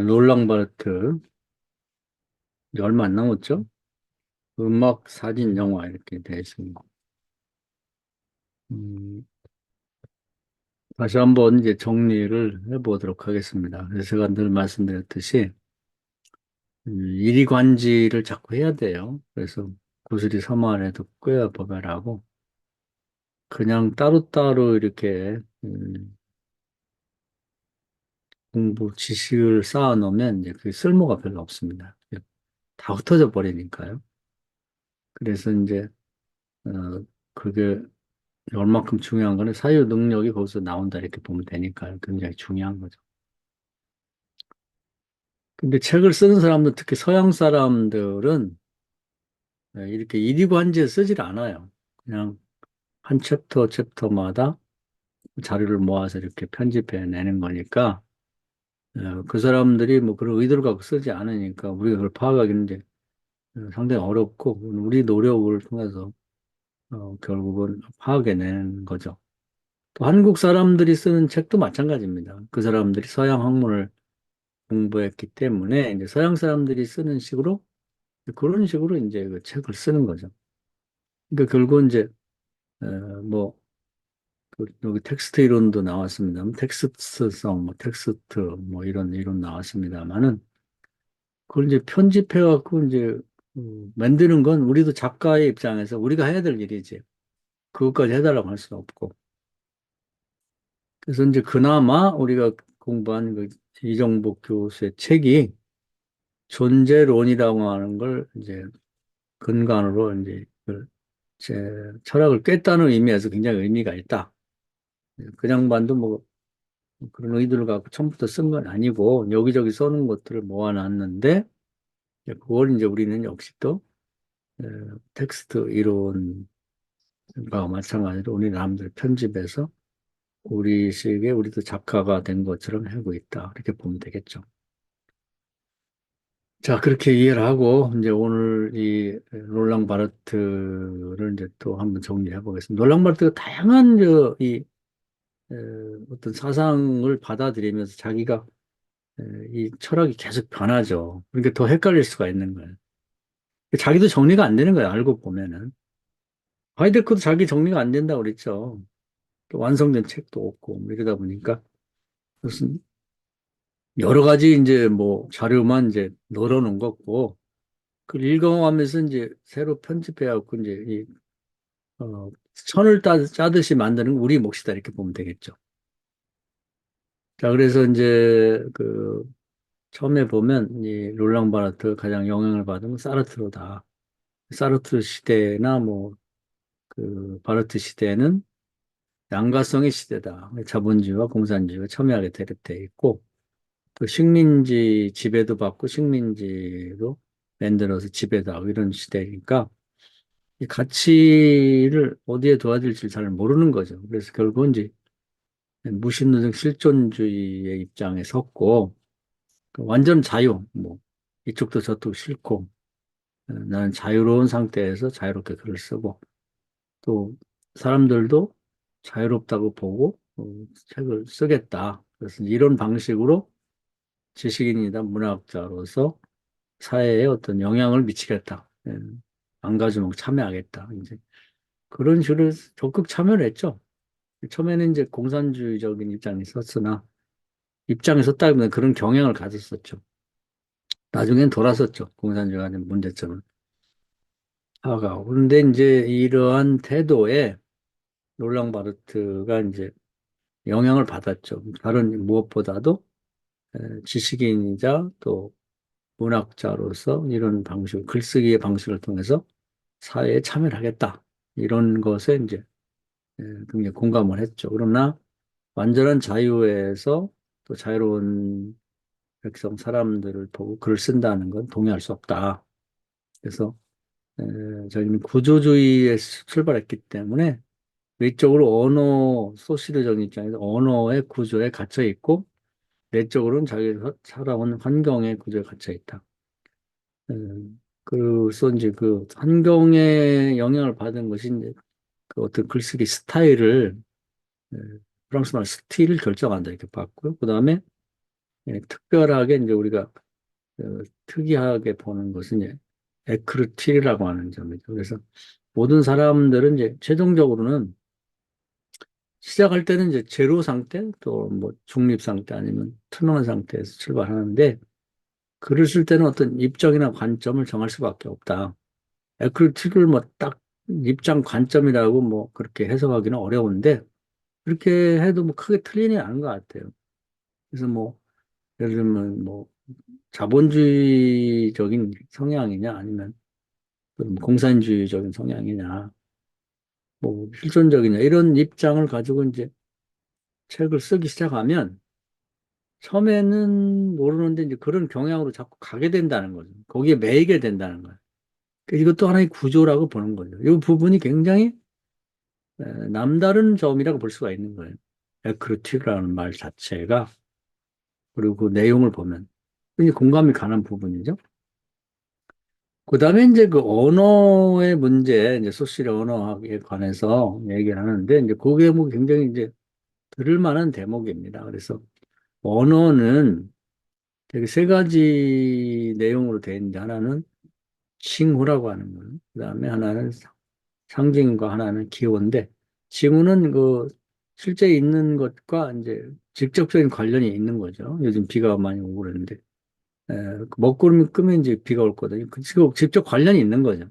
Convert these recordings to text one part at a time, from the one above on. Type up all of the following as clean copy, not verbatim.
롤랑 바르트 이제 얼마 안 남았죠? 음악, 사진, 영화 이렇게 돼 있습니다. 음, 다시 한번 이제 정리를 해보도록 하겠습니다. 그래서 제가 늘 말씀드렸듯이 이리관지를 자꾸 해야 돼요. 그래서 구슬이 서만해도 꿰어 보배라고 그냥 따로따로 이렇게 공부 지식을 쌓아 놓으면 이제 그 쓸모가 별로 없습니다. 다 흩어져 버리니까요. 그래서 이제 어, 그게 얼마큼 중요한 거는 사유 능력이 거기서 나온다 이렇게 보면 되니까요. 굉장히 중요한 거죠. 근데 책을 쓰는 사람들, 특히 서양 사람들은 이렇게 이리관지에 쓰질 않아요. 그냥 한 챕터마다 자료를 모아서 이렇게 편집해 내는 거니까 그 사람들이 뭐 그런 의도를 갖고 쓰지 않으니까 우리가 그걸 파악하기는 이제 상당히 어렵고 우리 노력을 통해서 결국은 파악해내는 거죠. 또 한국 사람들이 쓰는 책도 마찬가지입니다. 그 사람들이 서양 학문을 공부했기 때문에 이제 서양 사람들이 쓰는 식으로 그런 식으로 이제 그 책을 쓰는 거죠. 그러니까 결국 이제 어, 뭐 여기 텍스트 이론도 나왔습니다. 텍스트성, 뭐 텍스트 뭐 이런 이론 나왔습니다만은 그걸 이제 편집해 갖고 이제 만드는 건 우리도 작가의 입장에서 우리가 해야 될 일이지. 그것까지 해달라고 할 수는 없고. 그래서 이제 그나마 우리가 공부한 그 이정복 교수의 책이 존재론이라고 하는 걸 이제 근간으로 이제 제 철학을 깼다는 의미에서 굉장히 의미가 있다. 그 양반도 뭐 그런 의도를 갖고 처음부터 쓴 건 아니고 여기저기 써놓은 것들을 모아놨는데 그걸 이제 우리는 역시 또 에, 텍스트 이론과 마찬가지로 우리 남들 편집해서 우리식의 우리도 작가가 된 것처럼 하고 있다. 이렇게 보면 되겠죠. 자, 그렇게 이해를 하고, 이제 오늘 이 롤랑 바르트를 이제 또 한번 정리해 보겠습니다. 롤랑 바르트가 다양한 에, 어떤 사상을 받아들이면서 자기가 이 철학이 계속 변하죠. 그러니까 더 헷갈릴 수가 있는 거예요. 자기도 정리가 안 되는 거예요. 알고 보면은. 하이데크도 자기 정리가 안 된다고 그랬죠. 또 완성된 책도 없고, 뭐 이러다 보니까 무슨 여러 가지 이제 뭐 자료만 이제 널어놓은 거고, 그 읽어가면서 이제 새로 편집해갖고 이제 선을 짜듯이 만드는 우리 몫이다 이렇게 보면 되겠죠. 자, 그래서 이제 처음에 보면 이 롤랑 바르트 가장 영향을 받은 건 사르트르다. 사르트르 시대나 뭐 바르트 시대는 양가성의 시대다. 자본주의와 공산주의가 첨예하게 대립돼 있고 또 식민지 지배도 받고 식민지도 만들어서 지배도 하고 이런 시대니까 이 가치를 어디에 둬야 될지 잘 모르는 거죠. 그래서 결국은 이제 무신론적 실존주의의 입장에 섰고 그 완전 자유, 뭐 이쪽도 저쪽도 싫고 나는 자유로운 상태에서 자유롭게 글을 쓰고 또 사람들도 자유롭다고 보고 책을 쓰겠다. 그래서 이런 방식으로 지식인이다 문학자로서 사회에 어떤 영향을 미치겠다. 안 가지면 참여하겠다. 이제 그런 식으로 적극 참여를 했죠. 처음에는 이제 공산주의적인 입장이 있었으나 입장에 섰다기보다는 그런 경향을 가졌었죠. 나중엔 돌았었죠. 공산주의가 된 문제점을 파악하고. 그런데 이제 이러한 태도에 롤랑 바르트가 이제 영향을 받았죠. 다른 무엇보다도 지식인이자 또 문학자로서 이런 방식, 글쓰기의 방식을 통해서 사회에 참여를 하겠다. 이런 것에 이제 굉장히 공감을 했죠. 그러나 완전한 자유에서 또 자유로운 백성 사람들을 보고 글을 쓴다는 건 동의할 수 없다. 그래서 저희는 구조주의에서 출발했기 때문에 외적으로 언어, 소시르적인 입장에서 언어의 구조에 갇혀 있고 내적으로는 자기가 살아온 환경의 구조에 갇혀 있다. 그래서 이제 그 환경에 영향을 받은 것이 이제 그 어떤 글쓰기 스타일을 에, 프랑스 말 스틸을 결정한다 이렇게 봤고요. 그 다음에 예, 특별하게 이제 우리가 특이하게 보는 것은 이제 에크르틸이라고 하는 점이죠. 그래서 모든 사람들은 이제 최종적으로는 시작할 때는 이제 제로 상태 또 뭐 중립 상태 아니면 투명한 상태에서 출발하는데 글을 쓸 때는 어떤 입장이나 관점을 정할 수밖에 없다. 에크르틸을 뭐 딱 입장 관점이라고 뭐 그렇게 해석하기는 어려운데 그렇게 해도 뭐 크게 틀리는 않은 것 같아요. 그래서 뭐 예를 들면 뭐 자본주의적인 성향이냐 아니면 좀 공산주의적인 성향이냐 뭐 실존적이냐 이런 입장을 가지고 이제 책을 쓰기 시작하면 처음에는 모르는데 이제 그런 경향으로 자꾸 가게 된다는 거죠. 거기에 매이게 된다는 거예요. 그러니까 이것도 하나의 구조라고 보는 거죠. 이 부분이 굉장히 남다른 점이라고 볼 수가 있는 거예요. 에크루티라는 말 자체가 그리고 그 내용을 보면 굉장히 공감이 가는 부분이죠. 그다음에 이제 그 언어의 문제, 이제 소셜 언어학에 관해서 얘기를 하는데 이제 그게 뭐 굉장히 이제 들을 만한 대목입니다. 그래서 언어는 되게 세 가지 내용으로 되어 있는데 하나는 칭호라고 하는 거예요. 그다음에 하나는 상징과 하나는 기호인데 칭호는 그 실제 있는 것과 이제 직접적인 관련이 있는 거죠. 요즘 비가 많이 오고 그러는데 그 먹구름이 끄면 이제 비가 올 거거든요. 그 직접 관련이 있는 거죠.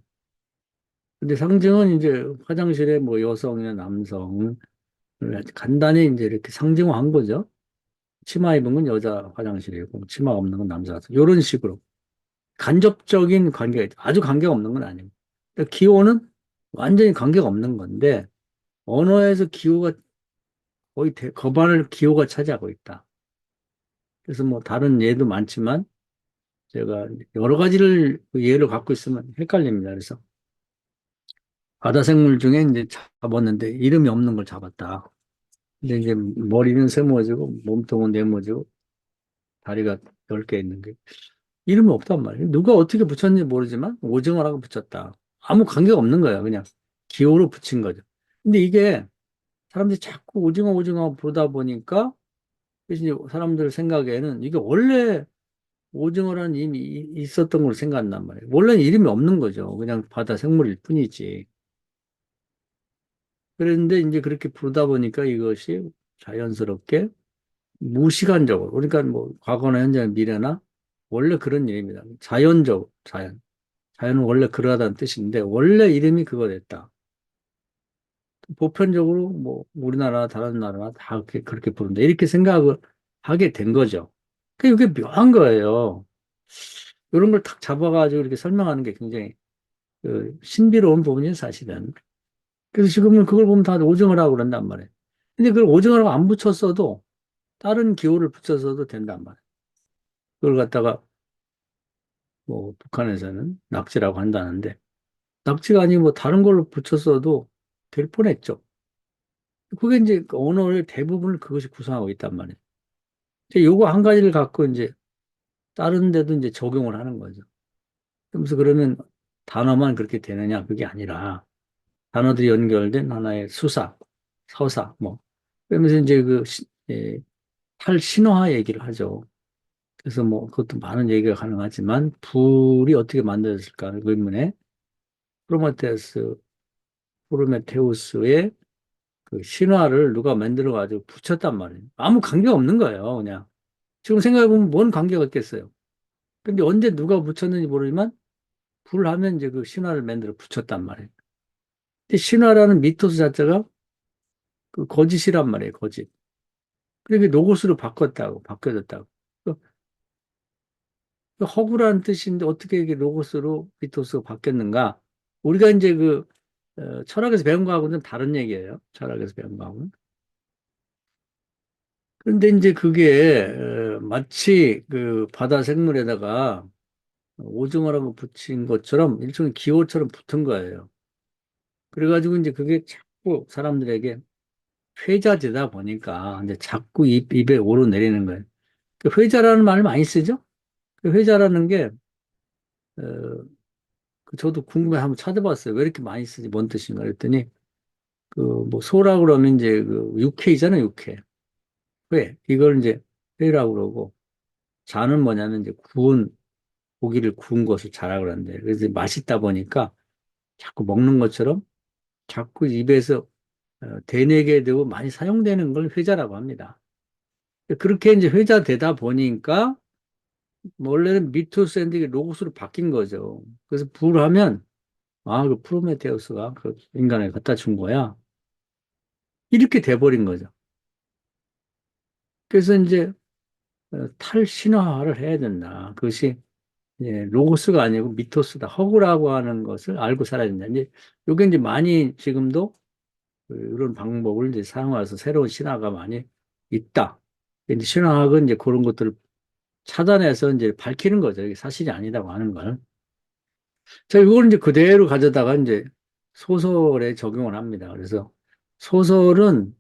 근데 상징은 이제 화장실에 뭐 여성이나 남성을 간단히 이제 이렇게 상징화한 거죠. 치마 입은 건 여자 화장실이고 치마 없는 건 남자 화장실. 이런 식으로 간접적인 관계가 아주 관계가 없는 건 아니에요. 그러니까 기호는 완전히 관계가 없는 건데 언어에서 기호가 거의 거반을 기호가 차지하고 있다. 그래서 뭐 다른 예도 많지만 제가 여러 가지를 그 예를 갖고 있으면 헷갈립니다. 그래서 바다 생물 중에 이제 잡았는데 이름이 없는 걸 잡았다. 근데 이제 머리는 세모지고 몸통은 네모지고 다리가 10개 있는 게 이름이 없단 말이에요. 누가 어떻게 붙였는지 모르지만 오징어라고 붙였다. 아무 관계가 없는 거예요. 그냥 기호로 붙인 거죠. 근데 이게 사람들이 자꾸 오징어 부르다 보니까 이제 사람들 생각에는 이게 원래 오징어라는 이름이 있었던 걸로 생각한단 말이에요. 원래는 이름이 없는 거죠. 그냥 바다 생물일 뿐이지. 그런데 이제 그렇게 부르다 보니까 이것이 자연스럽게 무시간적으로, 그러니까 뭐 과거나 현재나 미래나 원래 그런 이름이다. 자연적, 자연. 자연은 원래 그러하다는 뜻인데 원래 이름이 그거 됐다. 보편적으로 뭐 우리나라 다른 나라나 다 그렇게 부른다. 이렇게 생각을 하게 된 거죠. 그게 묘한 거예요. 이런 걸 탁 잡아가지고 이렇게 설명하는 게 굉장히 그 신비로운 부분이 사실은. 그래서 지금은 그걸 보면 다 오징어라고 그런단 말이에요. 근데 그걸 오징어라고 안 붙였어도 다른 기호를 붙였어도 된단 말이에요. 그걸 갖다가 뭐 북한에서는 낙지라고 한다는데 낙지가 아니고 뭐 다른 걸로 붙였어도 될 뻔했죠. 그게 이제 그 언어의 대부분을 그것이 구성하고 있단 말이에요. 이제 요거 한 가지를 갖고 이제 다른 데도 이제 적용을 하는 거죠. 그러면서 그러면 단어만 그렇게 되느냐? 그게 아니라 단어들이 연결된 하나의 수사, 서사, 뭐. 그러면서 이제 탈신화 얘기를 하죠. 그래서 뭐 그것도 많은 얘기가 가능하지만 불이 어떻게 만들어졌을까 하는 의문에 프로메테우스, 프로메테우스의 그 신화를 누가 만들어가지고 붙였단 말이에요. 아무 관계가 없는 거예요, 그냥. 지금 생각해보면 뭔 관계가 있겠어요. 근데 언제 누가 붙였는지 모르지만 불하면 이제 그 신화를 만들어 붙였단 말이에요. 근데 신화라는 미토스 자체가 그 거짓이란 말이에요, 거짓. 그게 로고스로 바뀌어졌다고. 그 허구라는 뜻인데 어떻게 이게 로고스로 미토스가 바뀌었는가? 우리가 이제 철학에서 배운 거하고는 다른 얘기예요. 철학에서 배운 거하고는. 그런데 이제 그게 마치 그 바다 생물에다가 오징어라고 붙인 것처럼 일종의 기호처럼 붙은 거예요. 그래가지고 이제 그게 자꾸 사람들에게 회자되다 보니까 이제 자꾸 입에 오르내리는 거예요. 그 회자라는 말을 많이 쓰죠? 그 회자라는 게, 그 저도 궁금해 한번 찾아봤어요. 왜 이렇게 많이 쓰지? 뭔 뜻인가? 그랬더니, 뭐, 소라 그러면 이제 육회잖아요, 육회. 회. 이걸 이제 회라고 그러고, 자는 뭐냐면 이제 구운 고기를 구운 것을 자라 그러는데 그래서 맛있다 보니까 자꾸 먹는 것처럼 자꾸 입에서 되뇌게 되고 많이 사용되는 걸 회자라고 합니다. 그렇게 이제 회자되다 보니까 원래는 미투 샌드가 로고스로 바뀐 거죠. 그래서 불하면 아, 그 프로메테우스가 그 인간을 갖다 준 거야. 이렇게 돼버린 거죠. 그래서 이제 탈신화를 해야 된다. 그것이 로고스가 아니고 미토스다. 허구라고 하는 것을 알고 살아야 된다. 이제 요게 이제 많이 지금도 이런 방법을 이제 사용해서 새로운 신화가 많이 있다. 이제 신화학은 이제 그런 것들을 찾아내서 이제 밝히는 거죠. 이게 사실이 아니다고 하는 걸. 자, 이걸 이제 그대로 가져다가 이제 소설에 적용을 합니다. 그래서 소설은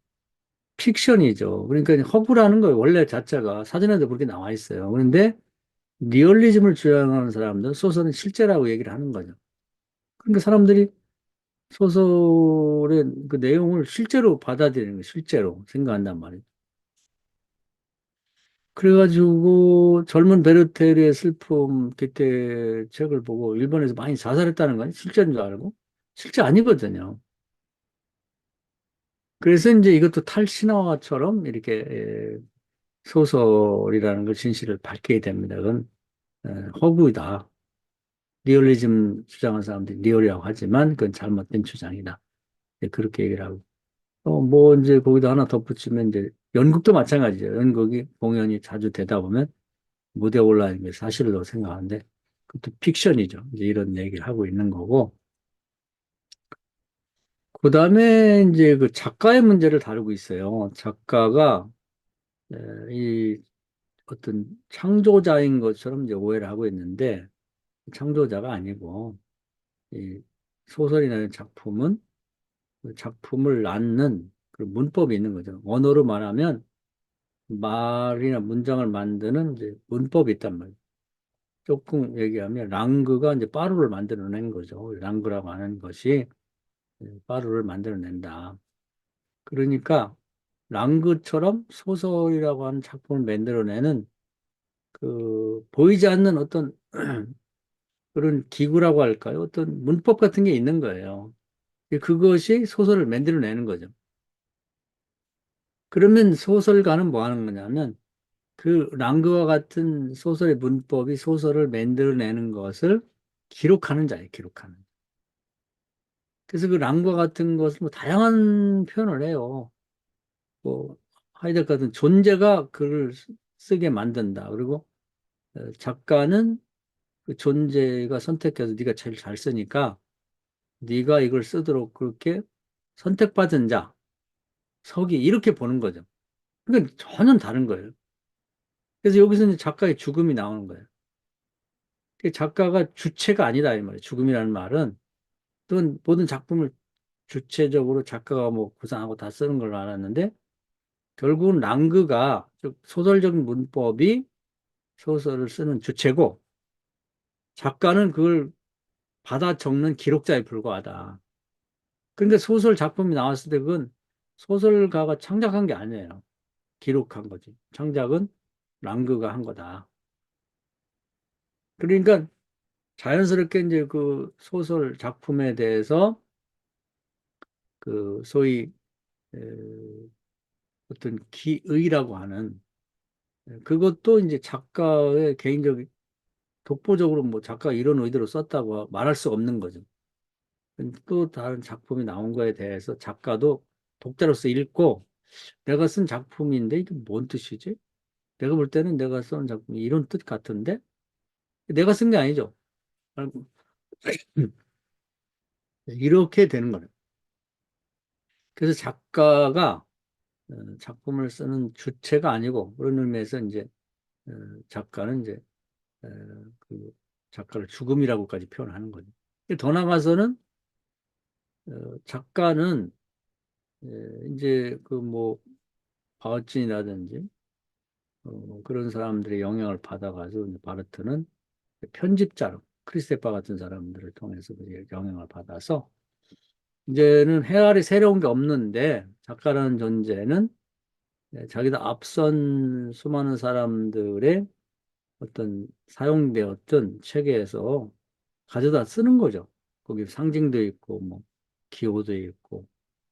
픽션이죠. 그러니까 허구라는 거예요. 원래 자체가 사전에도 그렇게 나와 있어요. 그런데 리얼리즘을 주장하는 사람들은 소설은 실제라고 얘기를 하는 거죠. 그러니까 사람들이 소설의 그 내용을 실제로 받아들이는 거예요. 실제로 생각한단 말이에요. 그래가지고 젊은 베르테르의 슬픔 그때 책을 보고 일본에서 많이 자살했다는 건 실제인 줄 알고 실제 아니거든요. 그래서 이제 이것도 탈신화처럼 이렇게 소설이라는 걸 진실을 밝히게 됩니다. 그건 허구이다. 리얼리즘 주장하는 사람들이 리얼이라고 하지만 그건 잘못된 주장이다. 그렇게 얘기를 하고. 뭐 이제 거기다 하나 덧붙이면 이제 연극도 마찬가지죠. 연극이 공연이 자주 되다 보면 무대에 올라가는 게 사실로 생각하는데 그것도 픽션이죠. 이제 이런 얘기를 하고 있는 거고. 그 다음에 이제 그 작가의 문제를 다루고 있어요. 작가가 에, 이 어떤 창조자인 것처럼 이제 오해를 하고 있는데 창조자가 아니고 이 소설이라는 작품은 그 작품을 낳는 그 문법이 있는 거죠. 언어로 말하면 말이나 문장을 만드는 이제 문법이 있단 말이에요. 조금 얘기하면 랑그가 이제 빠루를 만들어낸 거죠. 랑그라고 하는 것이 빠루를 만들어낸다. 그러니까 랑그처럼 소설이라고 하는 작품을 만들어내는 그 보이지 않는 어떤 그런 기구라고 할까요? 어떤 문법 같은 게 있는 거예요. 그것이 소설을 만들어내는 거죠. 그러면 소설가는 뭐 하는 거냐면 그 랑그와 같은 소설의 문법이 소설을 만들어내는 것을 기록하는 자예요, 기록하는. 그래서 그 랑과 같은 것을 뭐 다양한 표현을 해요. 뭐 하이데거 같은 존재가 글을 쓰게 만든다. 그리고 작가는 그 존재가 선택해서 네가 제일 잘 쓰니까 네가 이걸 쓰도록 그렇게 선택받은 자, 석이 이렇게 보는 거죠. 그러니까 전혀 다른 거예요. 그래서 여기서 이제 작가의 죽음이 나오는 거예요. 그 작가가 주체가 아니다 이 말이에요. 죽음이라는 말은 또는 모든 작품을 주체적으로 작가가 뭐 구상하고 다 쓰는 걸로 알았는데 결국은 랑그가 즉 소설적인 문법이 소설을 쓰는 주체고 작가는 그걸 받아 적는 기록자에 불과하다. 그러니까 소설 작품이 나왔을 때 그건 소설가가 창작한 게 아니에요. 기록한 거지. 창작은 랑그가 한 거다. 그러니까 자연스럽게 이제 그 소설 작품에 대해서 그 소위 에, 어떤 기의라고 하는 그것도 이제 작가의 개인적 독보적으로 뭐 작가가 이런 의도로 썼다고 말할 수 없는 거죠. 또 다른 작품이 나온 거에 대해서 작가도 독자로서 읽고 내가 쓴 작품인데 이게 뭔 뜻이지? 내가 볼 때는 내가 쓴 작품이 이런 뜻 같은데 내가 쓴 게 아니죠. 이렇게 되는 거예요. 그래서 작가가 작품을 쓰는 주체가 아니고 그런 의미에서 이제 어, 작가는 이제 어, 그 작가를 죽음이라고까지 표현하는 거죠. 더 나가서는 작가는 이제 그 뭐 바우친이라든지 그런 사람들의 영향을 받아가지고 이제 바르트는 편집자로 크리스테파 같은 사람들을 통해서 이제 영향을 받아서 이제는 해아리 새로운 게 없는데 작가라는 존재는 자기도 앞선 수많은 사람들의 어떤 사용되었던 책에서 가져다 쓰는 거죠. 거기 상징도 있고, 뭐, 기호도 있고,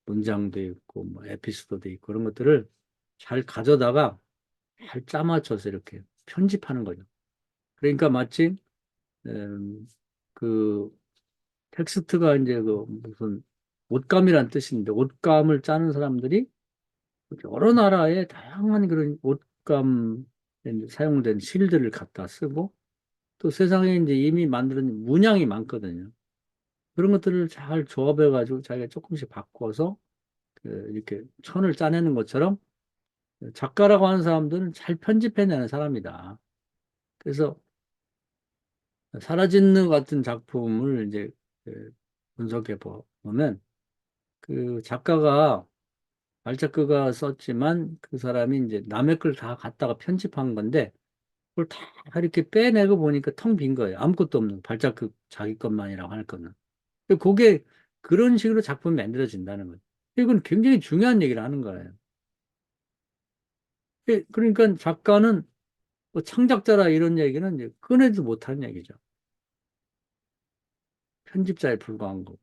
문장도 있고, 뭐, 에피소드도 있고, 그런 것들을 잘 가져다가 잘 짜맞춰서 이렇게 편집하는 거죠. 그러니까 마치, 음, 그, 텍스트가 이제 그 무슨 옷감이란 뜻인데, 옷감을 짜는 사람들이 여러 나라의 다양한 그런 옷감 사용된 실들을 갖다 쓰고, 또 세상에 이제 이미 만드는 문양이 많거든요. 그런 것들을 잘 조합해가지고 자기가 조금씩 바꿔서 이렇게 천을 짜내는 것처럼 작가라고 하는 사람들은 잘 편집해내는 사람이다. 그래서 사라진느 같은 작품을 이제 분석해 보면 그 작가가 발자크가 썼지만 그 사람이 이제 남의 걸 다 갖다가 편집한 건데 그걸 다 이렇게 빼내고 보니까 텅 빈 거예요. 아무것도 없는 발자크 자기 것만이라고 할 거는. 그게 그런 식으로 작품이 만들어진다는 거예요. 이건 굉장히 중요한 얘기를 하는 거예요. 그러니까 작가는 뭐 창작자라 이런 얘기는 이제 꺼내도 못하는 얘기죠. 편집자에 불과한 거.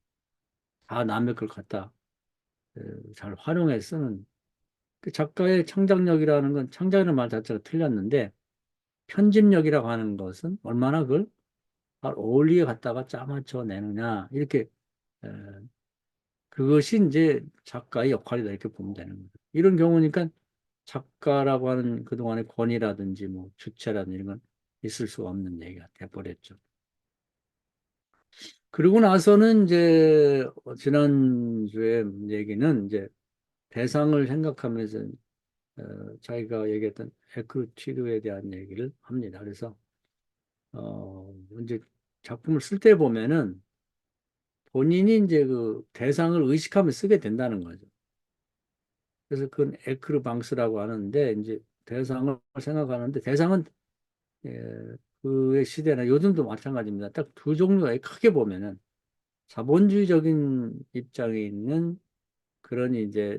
다 남의 걸 갖다 잘 활용해 쓰는 그 작가의 창작력이라는 건 창작이라는 말 자체가 틀렸는데 편집력이라고 하는 것은 얼마나 그걸 잘 어울리게 갖다가 짜맞춰 내느냐 이렇게 에, 그것이 이제 작가의 역할이다 이렇게 보면 되는 거죠. 이런 경우니까 작가라고 하는 그동안의 권위라든지 뭐 주체라든지 이런 건 있을 수 없는 얘기가 돼버렸죠. 그러고 나서는 이제 지난주에 얘기는 이제 대상을 생각하면서 자기가 얘기했던 에크루치르에 대한 얘기를 합니다. 그래서 이제 작품을 쓸 때 보면은 본인이 이제 그 대상을 의식하며 쓰게 된다는 거죠. 그래서 그건 에크르방스라고 하는데 이제 대상을 생각하는데 대상은 그의 시대나 요즘도 마찬가지입니다. 딱 두 종류가 크게 보면은 자본주의적인 입장에 있는 그런 이제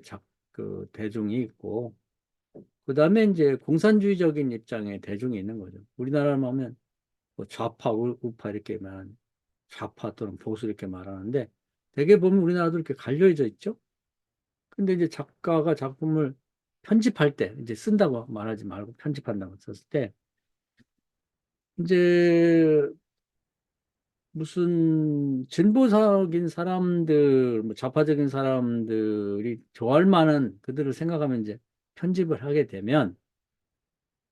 그 대중이 있고 그다음에 이제 공산주의적인 입장의 대중이 있는 거죠. 우리나라로 하면 뭐 좌파, 우파 이렇게 말하는 좌파 또는 보수 이렇게 말하는데 대개 보면 우리나라도 이렇게 갈려져 있죠. 근데 이제 작가가 작품을 편집할 때 이제 쓴다고 말하지 말고 편집한다고 썼을 때 이제 무슨 진보적인 사람들, 뭐 좌파적인 사람들이 좋아할 만한 그들을 생각하면 이제 편집을 하게 되면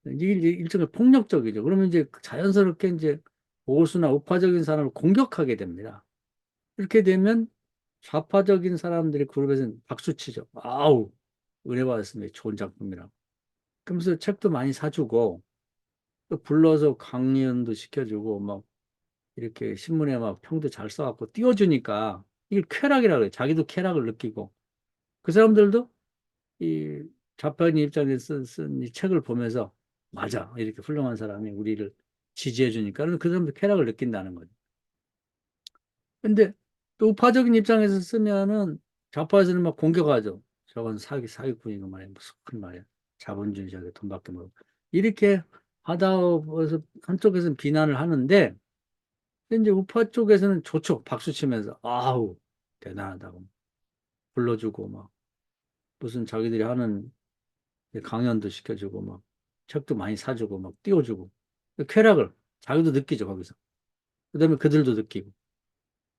이게 이제 일종의 폭력적이죠. 그러면 이제 자연스럽게 이제 보수나 우파적인 사람을 공격하게 됩니다. 이렇게 되면 좌파적인 사람들이 그룹에서는 박수치죠. 아우, 은혜 받았습니다. 좋은 작품이라고. 그러면서 책도 많이 사주고 또 불러서 강연도 시켜주고 막 이렇게 신문에 막 평도 잘 써갖고 띄워주니까 이게 쾌락이라고 해요. 자기도 쾌락을 느끼고 그 사람들도 이 좌파인 입장에서 쓴 이 책을 보면서 맞아 이렇게 훌륭한 사람이 우리를 지지해 주니까 그 사람도 쾌락을 느낀다는 거죠. 근데 또 우파적인 입장에서 쓰면은 좌파에서는 막 공격하죠. 저건 사기꾼이고 말이야 무슨 큰 말이야 자본주의자가 돈 받게 먹고 이렇게 하다 보서 한쪽에서는 비난을 하는데 근데 이제 우파 쪽에서는 좋죠. 박수 치면서 아우 대단하다고 불러주고 막 무슨 자기들이 하는 강연도 시켜주고 막 책도 많이 사주고 막 띄워주고 쾌락을 자기도 느끼죠 거기서. 그다음에 그들도 느끼고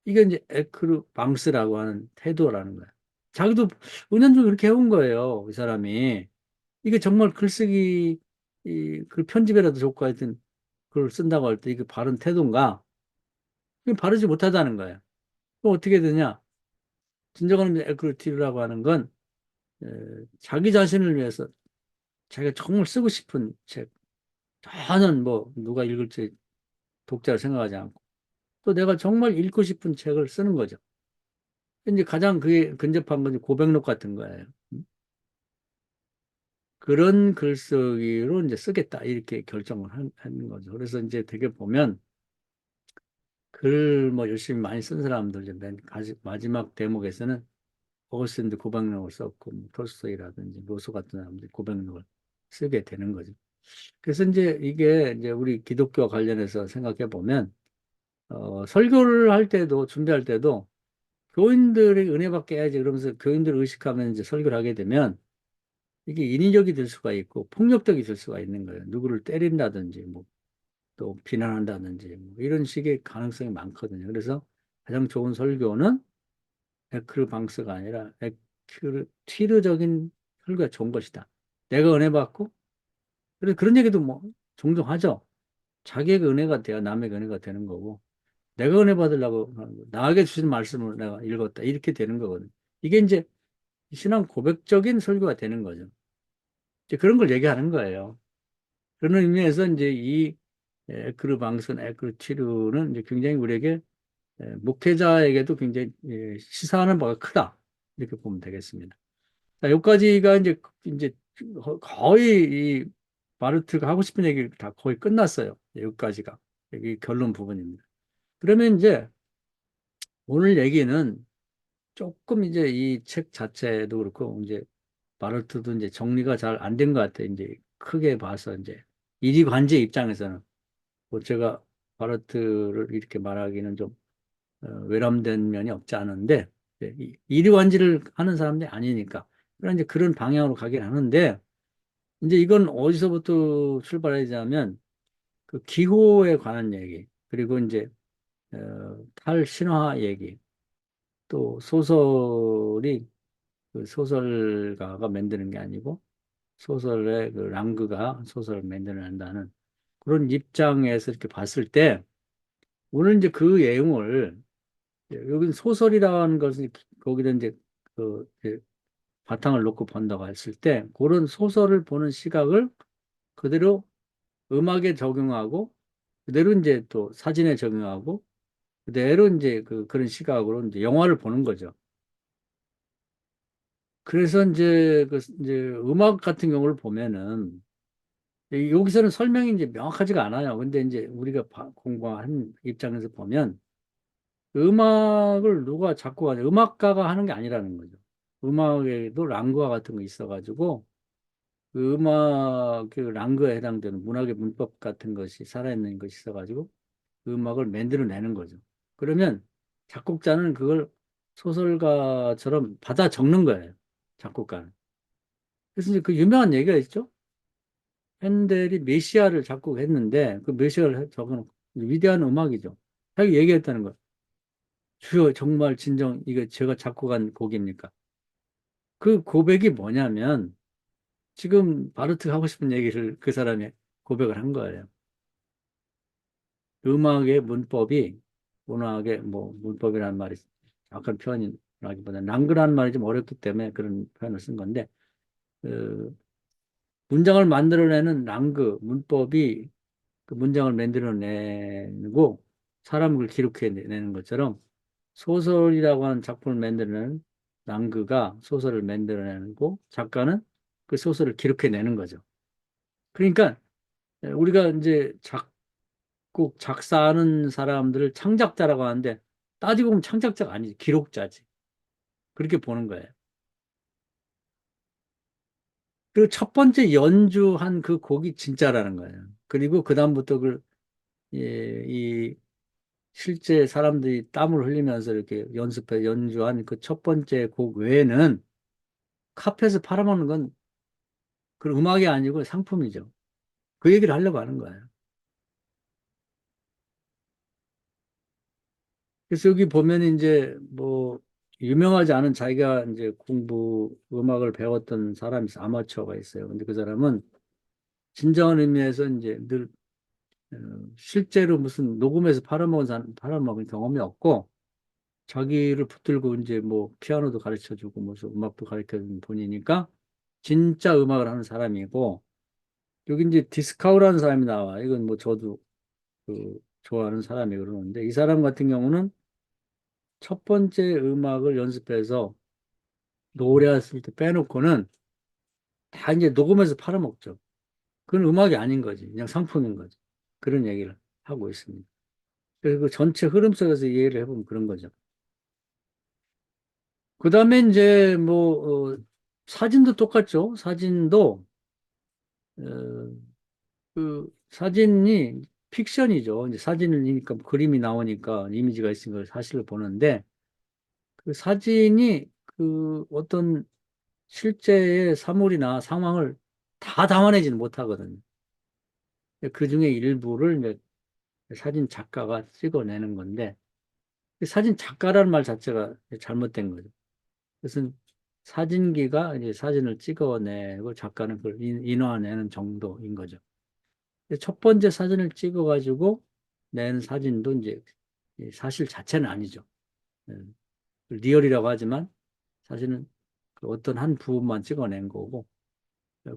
이게 이제 에크루 방스라고 하는 태도라는 거야. 자기도 은연중에 그렇게 해온 거예요. 이 사람이 이게 정말 글쓰기 글 편집이라도 좋고 하여튼 글을 쓴다고 할 때 이게 바른 태도인가? 이게 바르지 못하다는 거예요. 그럼 어떻게 되냐? 진정한 에크루티브라고 하는 건 에, 자기 자신을 위해서 자기가 정말 쓰고 싶은 책, 저는 뭐 누가 읽을지 독자를 생각하지 않고 또 내가 정말 읽고 싶은 책을 쓰는 거죠. 이제 가장 그게 근접한 건 고백록 같은 거예요. 그런 글쓰기로 이제 쓰겠다 이렇게 결정을 하는 거죠. 그래서 이제 되게 보면 글 뭐 열심히 많이 쓴 사람들 이제 마지막 대목에서는 오거스틴도 고백록을 썼고 뭐 톨스토이라든지 로소 같은 사람들이 고백록을 쓰게 되는 거죠. 그래서 이제 이게 이제 우리 기독교 관련해서 생각해 보면, 설교를 할 때도, 준비할 때도 교인들의 은혜 받게 해야지 그러면서 교인들을 의식하면 이제 설교를 하게 되면 이게 인위적이 될 수가 있고 폭력적이 될 수가 있는 거예요. 누구를 때린다든지 뭐 또 비난한다든지 뭐 이런 식의 가능성이 많거든요. 그래서 가장 좋은 설교는 에크르 방스가 아니라 에크르 티르적인 설교가 좋은 것이다. 내가 은혜 받고 그래서 그런 얘기도 뭐 종종 하죠. 자기에게 은혜가 돼야 남에게 은혜가 되는 거고 내가 은혜 받으려고 하는 거, 나에게 주신 말씀을 내가 읽었다 이렇게 되는 거거든요. 이게 이제 신앙 고백적인 설교가 되는 거죠. 이제 그런 걸 얘기하는 거예요. 그런 의미에서 이제 이 에크르 방슨, 에크르 치료는 이제 굉장히 우리에게 목회자에게도 굉장히 시사하는 바가 크다. 이렇게 보면 되겠습니다. 자, 여기까지가 이제 거의 이 마르트가 하고 싶은 얘기 다 거의 끝났어요. 여기까지가. 여기 결론 부분입니다. 그러면 이제 오늘 얘기는 조금 이제 이 책 자체도 그렇고 이제 마르트도 이제 정리가 잘 안 된 것 같아요. 이제 크게 봐서 이제 이리관계 입장에서는 뭐 제가 바르트를 이렇게 말하기는 좀 외람된 면이 없지 않은데 이리관지를 하는 사람들이 아니니까 그런 이제 그런 방향으로 가긴 하는데 이제 이건 어디서부터 출발하자면 그 기호에 관한 얘기 그리고 이제 탈신화 얘기 또 소설이 그 소설가가 만드는 게 아니고 소설의 그 랑그가 소설을 만들어낸다는 그런 입장에서 이렇게 봤을 때 오늘 이제 그 내용을 여기는 소설이라는 것은 거기다 이제 그 이제 바탕을 놓고 본다고 했을 때 그런 소설을 보는 시각을 그대로 음악에 적용하고 그대로 이제 또 사진에 적용하고 그대로 이제 그런 시각으로 이제 영화를 보는 거죠. 그래서 이제 이제 음악 같은 경우를 보면은 여기서는 설명이 이제 명확하지가 않아요. 근데 이제 우리가 공부한 입장에서 보면 음악을 누가 작곡하냐, 음악가가 하는 게 아니라는 거죠. 음악에도 랑구와 같은 거 있어가지고 그 음악 그 랑구에 해당되는 문학의 문법 같은 것이 살아있는 것이 있어가지고 그 음악을 만들어내는 거죠. 그러면 작곡자는 그걸 소설가처럼 받아 적는 거예요. 작곡가는. 그래서 이제 그 유명한 얘기가 있죠. 핸델이 메시아를 작곡했는데 그 메시아를 적어놓고 위대한 음악이죠. 자기 얘기했다는 거예요. 주여 정말 진정 이거 제가 작곡한 곡입니까? 그 고백이 뭐냐면 지금 바르트 하고 싶은 얘기를 그 사람이 고백을 한 거예요. 음악의 문법이 문학의 뭐 문법이라는 말이 약간 표현이라기보다 랑그라는 말이 좀 어렵기 때문에 그런 표현을 쓴 건데 그 문장을 만들어내는 랑그 문법이 그 문장을 만들어내고 사람을 기록해내는 것처럼 소설이라고 하는 작품을 만드는 랑그가 소설을 만들어내고 작가는 그 소설을 기록해내는 거죠. 그러니까 우리가 이제 작곡, 작사하는 사람들을 창작자라고 하는데 따지고 보면 창작자가 아니지, 기록자지. 그렇게 보는 거예요. 그 첫 번째 연주한 그 곡이 진짜라는 거예요. 그리고 그다음부터 이 실제 사람들이 땀을 흘리면서 이렇게 연습해 연주한 그 첫 번째 곡 외에는 카페에서 팔아먹는 건 그 음악이 아니고 상품이죠. 그 얘기를 하려고 하는 거예요. 그래서 여기 보면 이제 뭐 유명하지 않은 자기가 이제 음악을 배웠던 사람이 있어요. 아마추어가 있어요. 근데 그 사람은 진정한 의미에서 이제 늘 어, 실제로 무슨 녹음해서 팔아먹은 경험이 없고 자기를 붙들고 이제 뭐 피아노도 가르쳐 주고 무슨 음악도 가르쳐 주는 분이니까 진짜 음악을 하는 사람이고 여기 이제 디스카우라는 사람이 나와. 이건 뭐 저도 좋아하는 사람이 그러는데 이 사람 같은 경우는 첫 번째 음악을 연습해서 노래했을 때 빼놓고는 다 이제 녹음해서 팔아먹죠. 그건 음악이 아닌 거지. 그냥 상품인 거지. 그런 얘기를 하고 있습니다. 그래서 그 전체 흐름 속에서 이해를 해보면 그런 거죠. 그 다음에 이제 뭐, 사진도 똑같죠. 사진도, 어, 그 사진이 픽션이죠. 이제 사진이니까 그림이 나오니까 이미지가 있으니까 사실을 보는데 그 사진이 그 어떤 실제의 사물이나 상황을 다 담아내지는 못하거든요. 그 중에 일부를 이제 사진 작가가 찍어내는 건데 그 사진 작가라는 말 자체가 잘못된 거죠. 그것은 사진기가 이제 사진을 찍어내고 작가는 그걸 인화내는 정도인 거죠. 첫 번째 사진을 찍어가지고 낸 사진도 이제 사실 자체는 아니죠. 예, 리얼이라고 하지만 사실은 그 어떤 한 부분만 찍어낸 거고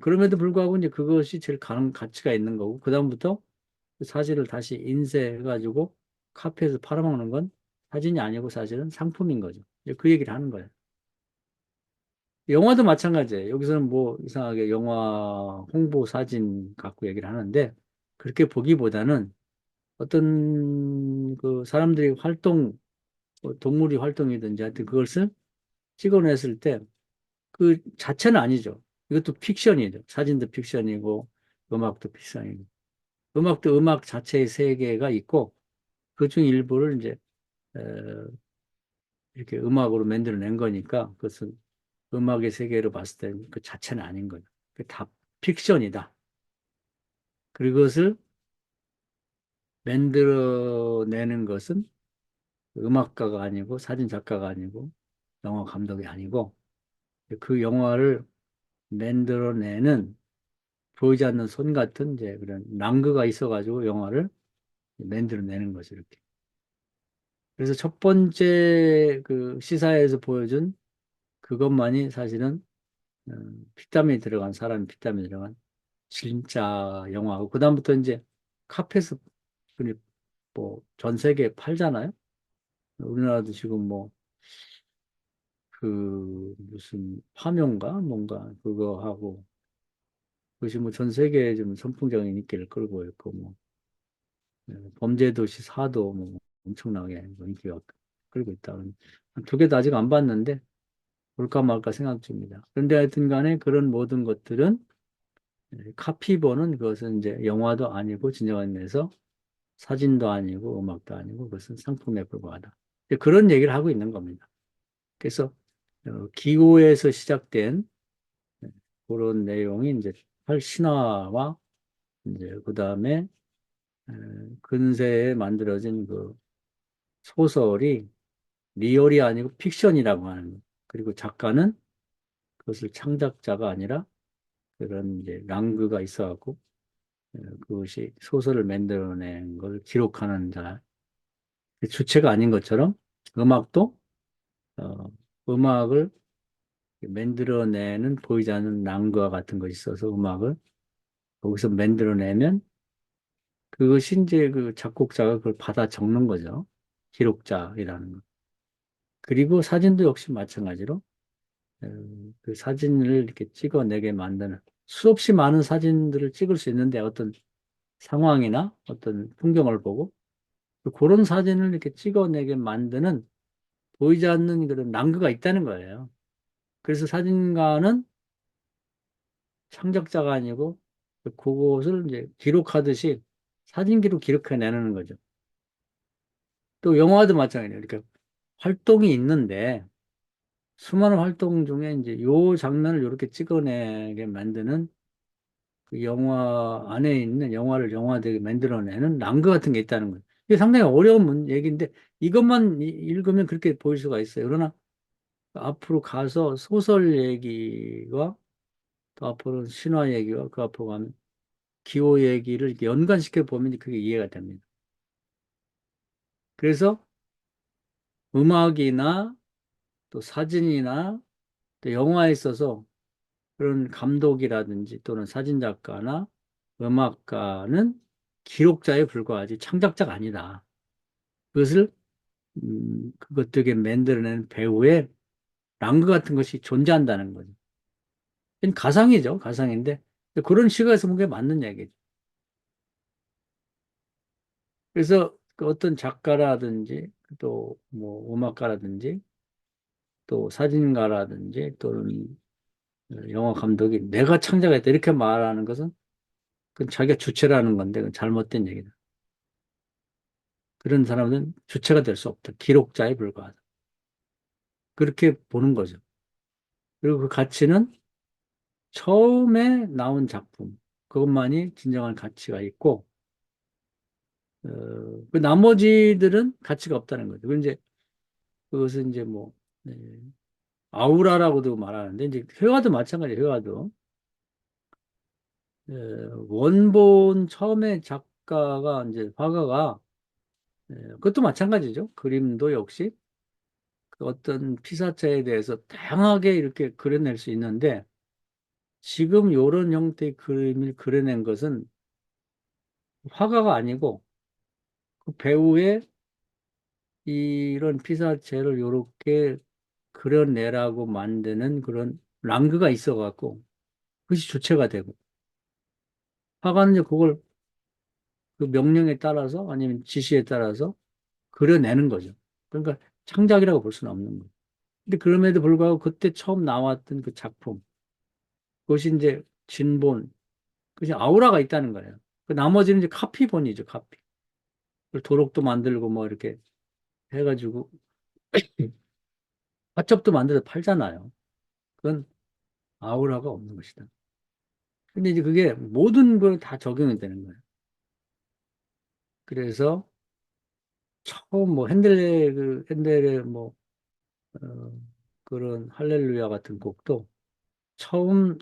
그럼에도 불구하고 이제 그것이 제일 가치가 있는 거고 그다음부터 그 사진을 다시 인쇄해가지고 카페에서 팔아먹는 건 사진이 아니고 사실은 상품인 거죠. 이제 그 얘기를 하는 거예요. 영화도 마찬가지예요. 여기서는 뭐 이상하게 영화 홍보 사진 갖고 얘기를 하는데 그렇게 보기보다는 어떤 그 사람들이 활동, 뭐 동물이 활동이든지 하여튼 그것을 찍어냈을 때 그 자체는 아니죠. 이것도 픽션이죠. 사진도 픽션이고 음악도 픽션이고 음악도 음악 자체의 세계가 있고 그중 일부를 이제 어, 이렇게 음악으로 만들어낸 거니까 그것은 음악의 세계로 봤을 때 그 자체는 아닌 거죠. 다 픽션이다. 그것을 만들어내는 것은 음악가가 아니고 사진 작가가 아니고 영화 감독이 아니고 그 영화를 만들어내는 보이지 않는 손 같은 이제 그런 랑그가 있어가지고 영화를 만들어내는 거죠, 이렇게. 그래서 첫 번째 그 시사회에서 보여준 그것만이 사실은 피땀이 들어간 사람이 피땀이 들어간 진짜 영화고 그다음부터 이제 카페에서 뭐전 세계에 팔잖아요. 우리나라도 지금 뭐 그 무슨 파묘인가 뭔가 그거 하고 그것이 뭐 전 세계에 좀 선풍적인 인기를 끌고 있고 뭐 범죄도시 사도 뭐 엄청나게 뭐 인기가 끌고 있다. 두 개도 아직 안 봤는데 볼까 말까 생각 중입니다. 그런데 하여튼 간에 그런 모든 것들은 카피본은 그것은 이제 영화도 아니고 진정한 의미에서 사진도 아니고 음악도 아니고 그것은 상품에 불과하다. 그런 얘기를 하고 있는 겁니다. 그래서 기호에서 시작된 그런 내용이 이제 신화와 이제 그다음에 근세에 만들어진 그 소설이 리얼이 아니고 픽션이라고 하는 거예요. 그리고 작가는 그것을 창작자가 아니라 그런 이제 랑그가 있어갖고 그것이 소설을 만들어낸 걸 기록하는 자 주체가 아닌 것처럼 음악도 어, 음악을 만들어내는 보이지 않는 랑그와 같은 것이 있어서 음악을 거기서 만들어내면 그것이 이제 그 작곡자가 그걸 받아 적는 거죠. 기록자이라는 거. 그리고 사진도 역시 마찬가지로 어, 그 사진을 이렇게 찍어내게 만드는 수없이 많은 사진들을 찍을 수 있는데 어떤 상황이나 어떤 풍경을 보고 그런 사진을 이렇게 찍어내게 만드는 보이지 않는 그런 랑그가 있다는 거예요. 그래서 사진가는 창작자가 아니고 그것을 이제 기록하듯이 사진기로 기록해내는 거죠. 또 영화도 마찬가지예요. 이렇게 활동이 있는데 수많은 활동 중에 이제 요 장면을 이렇게 찍어내게 만드는 그 영화 안에 있는 영화를 영화되게 만들어내는 랑그 같은 게 있다는 거예요. 이게 상당히 어려운 얘기인데 이것만 읽으면 그렇게 보일 수가 있어요. 그러나 앞으로 가서 소설 얘기와 또 앞으로 신화 얘기와 그 앞으로 가면 기호 얘기를 이렇게 연관시켜 보면 그게 이해가 됩니다. 그래서 음악이나 또 사진이나 또 영화에 있어서 그런 감독이라든지 또는 사진작가나 음악가는 기록자에 불과하지 창작자가 아니다. 그것을 그것들에게 만들어낸 배우의 랑그 같은 것이 존재한다는 거죠. 이건 가상이죠, 가상인데 그런 시각에서 보는 게 맞는 얘기죠. 그래서 그 어떤 작가라든지 또 뭐 음악가라든지 또 사진가라든지 또는 영화 감독이 내가 창작했다 이렇게 말하는 것은 그건 자기가 주체라는 건데, 그건 잘못된 얘기다. 그런 사람은 주체가 될 수 없다. 기록자에 불과하다. 그렇게 보는 거죠. 그리고 그 가치는 처음에 나온 작품, 그것만이 진정한 가치가 있고, 어, 그 나머지들은 가치가 없다는 거죠. 그 이제, 그것은 이제 뭐, 네, 아우라라고도 말하는데, 이제 회화도 마찬가지예요, 회화도. 예, 원본 처음에 작가가, 이제 화가가, 그것도 마찬가지죠. 그림도 역시 그 어떤 피사체에 대해서 다양하게 이렇게 그려낼 수 있는데, 지금 이런 형태의 그림을 그려낸 것은 화가가 아니고 그 배우의 이런 피사체를 이렇게 그려내라고 만드는 그런 랑그가 있어갖고 그것이 주체가 되고 화가는 이제 그걸 그 명령에 따라서 아니면 지시에 따라서 그려내는 거죠. 그러니까 창작이라고 볼 수는 없는 거예요. 근데 그럼에도 불구하고 그때 처음 나왔던 그 작품 그것이 이제 진본 그것이 아우라가 있다는 거예요. 그 나머지는 이제 카피본이죠, 카피. 그걸 도록도 만들고 뭐 이렇게 해가지고 화첩도 만들어서 팔잖아요. 그건 아우라가 없는 것이다. 근데 이제 그게 모든 걸 다 적용이 되는 거예요. 그래서 처음 뭐 핸델의 뭐 어, 그런 할렐루야 같은 곡도 처음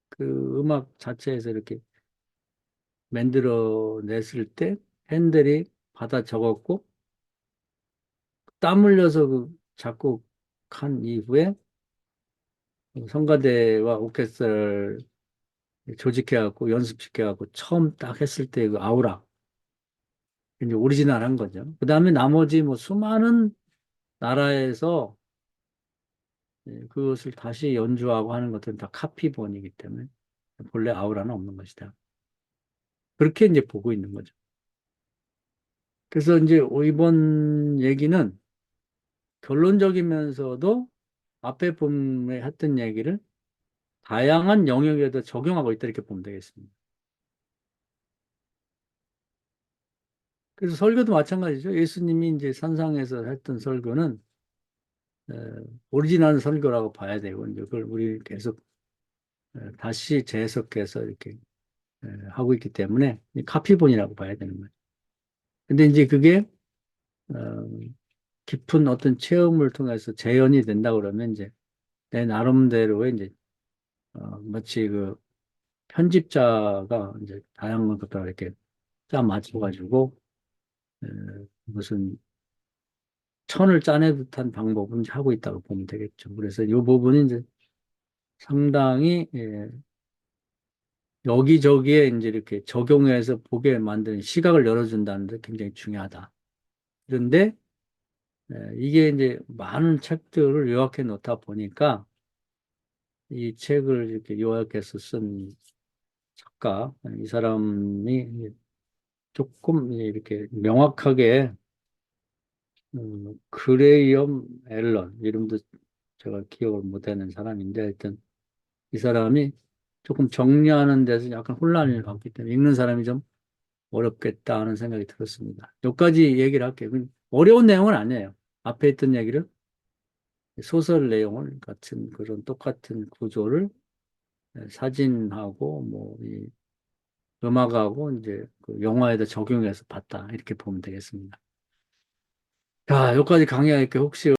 그 음악 자체에서 이렇게 만들어 냈을 때 핸델이 받아 적었고 땀 흘려서 그 작곡한 이후에 성가대와 오케스트라를 조직해갖고 연습시켜갖고 처음 딱 했을 때 그 아우라 이제 오리지널한 거죠. 그 다음에 나머지 뭐 수많은 나라에서 그것을 다시 연주하고 하는 것들은 다 카피본이기 때문에 본래 아우라는 없는 것이다. 그렇게 이제 보고 있는 거죠. 그래서 이제 이번 얘기는 결론적이면서도 앞에 본에 했던 얘기를 다양한 영역에도 적용하고 있다 이렇게 보면 되겠습니다. 그래서 설교도 마찬가지죠. 예수님이 이제 산상에서 했던 설교는 에, 오리지널 설교라고 봐야 되고 이제 그걸 우리 계속 다시 재해석해서 이렇게 하고 있기 때문에 이 카피본이라고 봐야 되는 거예요. 근데 이제 그게 어, 깊은 어떤 체험을 통해서 재현이 된다 그러면 이제 내 나름대로의 이제 마치 그 편집자가 이제 다양한 것들을 이렇게 짜 맞춰가지고 에, 무슨 천을 짜내 듯한 방법은 이제 하고 있다고 보면 되겠죠. 그래서 이 부분이 이제 상당히 여기저기에 이제 이렇게 적용해서 보게 만드는 시각을 열어준다는 데 굉장히 중요하다. 그런데 이게 이제 많은 책들을 요약해 놓다 보니까 이 책을 이렇게 요약해서 쓴 작가, 이 사람이 조금 이렇게 명확하게 그레이엄 앨런 이름도 제가 기억을 못하는 사람인데 하여튼 이 사람이 조금 정리하는 데서 약간 혼란을 갖기 때문에 읽는 사람이 좀 어렵겠다 하는 생각이 들었습니다. 여기까지 얘기를 할게요. 어려운 내용은 아니에요. 앞에 있던 얘기를 소설 내용을 같은 그런 똑같은 구조를 사진하고 뭐 이 음악하고 이제 그 영화에다 적용해서 봤다 이렇게 보면 되겠습니다. 자, 여기까지 강의할게 혹시